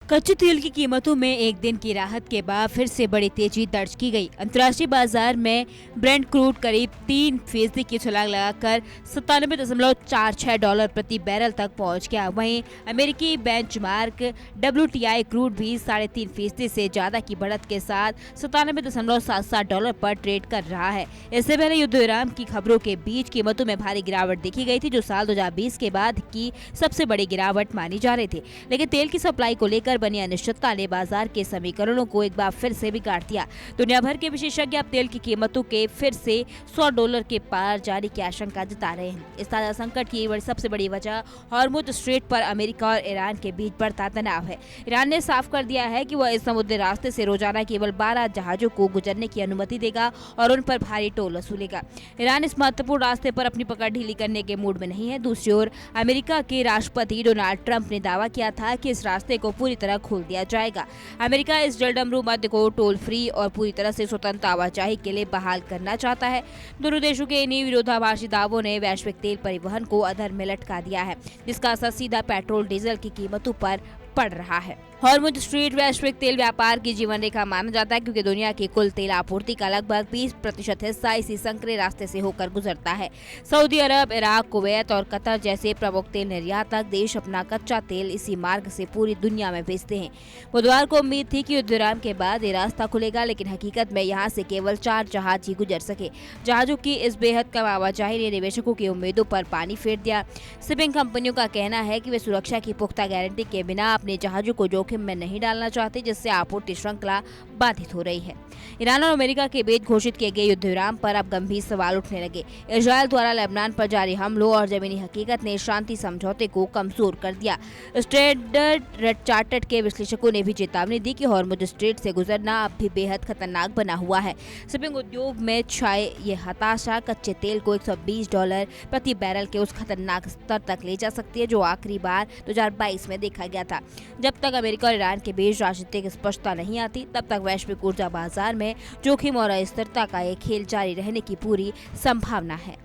कच्चे तेल की कीमतों में एक दिन की राहत के बाद फिर से बड़ी तेजी दर्ज की गई। अंतर्राष्ट्रीय बाजार में ब्रेंट क्रूड करीब 3% की छलांग लगाकर $97.46 प्रति बैरल तक पहुंच गया। वहीं अमेरिकी बेंचमार्क WTI क्रूड भी 3.5% से ज्यादा की बढ़त के साथ $97.77 पर ट्रेड कर रहा है। इससे पहले युद्ध विराम की खबरों के बीच कीमतों में भारी गिरावट देखी गई थी, जो साल 2020 के बाद की सबसे बड़ी गिरावट मानी जा रही थी। लेकिन तेल की सप्लाई को लेकर बनी अनिश्चितता ने बाजार के समीकरणों को एक बार फिर से बिगाड़ दिया। दुनिया भर के विशेषज्ञ अब तेल की कीमतों के फिर से $100 के पार जाने की आशंका जता रहे हैं। इस ताजा संकट की सबसे बड़ी वजह हॉर्मुज स्ट्रेट पर अमेरिका और ईरान के बीच बढ़ता तनाव है। ईरान ने साफ कर दिया है कि वह इस समुद्री रास्ते से रोजाना केवल 12 जहाजों को गुजरने की अनुमति देगा और उन पर भारी टोल वसूलेगा। ईरान इस महत्वपूर्ण रास्ते पर अपनी पकड़ ढीली करने के मूड में नहीं है। दूसरी ओर अमेरिका के राष्ट्रपति डोनाल्ड ट्रंप ने दावा किया था कि इस रास्ते को पूरी तरह खोल दिया जाएगा। अमेरिका इस जलडमरू मध्य को टोल फ्री और पूरी तरह से स्वतंत्र आवाजाही के लिए बहाल करना चाहता है। दोनों देशों के इन्हीं विरोधाभासी दावों ने वैश्विक तेल परिवहन को अधर में लटका दिया है, जिसका असर सीधा पेट्रोल डीजल की कीमतों पर पड़ रहा है। हॉर्मुज स्ट्रेट वैश्विक तेल व्यापार की जीवन रेखा माना जाता है, क्योंकि दुनिया की कुल तेल आपूर्ति का लगभग 20% हिस्सा इसी संकरे रास्ते से होकर गुजरता है। सऊदी अरब, इराक, कुवैत और कतर जैसे प्रमुख तेल निर्यातक देश अपना कच्चा तेल इसी मार्ग से पूरी दुनिया में भेजते हैं। बुधवार को उम्मीद थी कि युद्ध विराम के बाद ये रास्ता खुलेगा, लेकिन हकीकत में यहाँ से केवल 4 जहाज ही गुजर सके। जहाजों की इस बेहद कम आवाजाही ने निवेशकों की उम्मीदों पर पानी फेर दिया। शिपिंग कंपनियों का कहना है कि वे सुरक्षा की पुख्ता गारंटी के बिना अपने जहाजों को जोखिम में नहीं डालना चाहते, जिससे आपूर्ति श्रृंखला बाधित हो रही है। ईरान और अमेरिका के बीच घोषित किए गए युद्ध विराम पर अब गंभीर सवाल उठने लगे। इजरायल द्वारा लेबनान पर जारी हमलों और जमीनी हकीकत ने शांति समझौते को कमजोर कर दिया। स्टैंडर्ड चार्टर्ड के विश्लेषकों ने भी चेतावनी दी कि हॉर्मुज स्ट्रेट से गुजरना अब भी बेहद खतरनाक बना हुआ है। शिपिंग उद्योग में छाए ये हताशा कच्चे तेल को $120 प्रति बैरल के उस खतरनाक स्तर तक ले जा सकती है जो आखिरी बार 2022 में देखा गया था। जब तक अमेरिका और ईरान के बीच राजनीतिक स्पष्टता नहीं आती, तब तक वैश्विक ऊर्जा बाजार में जोखिम और अस्थिरता का एक खेल जारी रहने की पूरी संभावना है।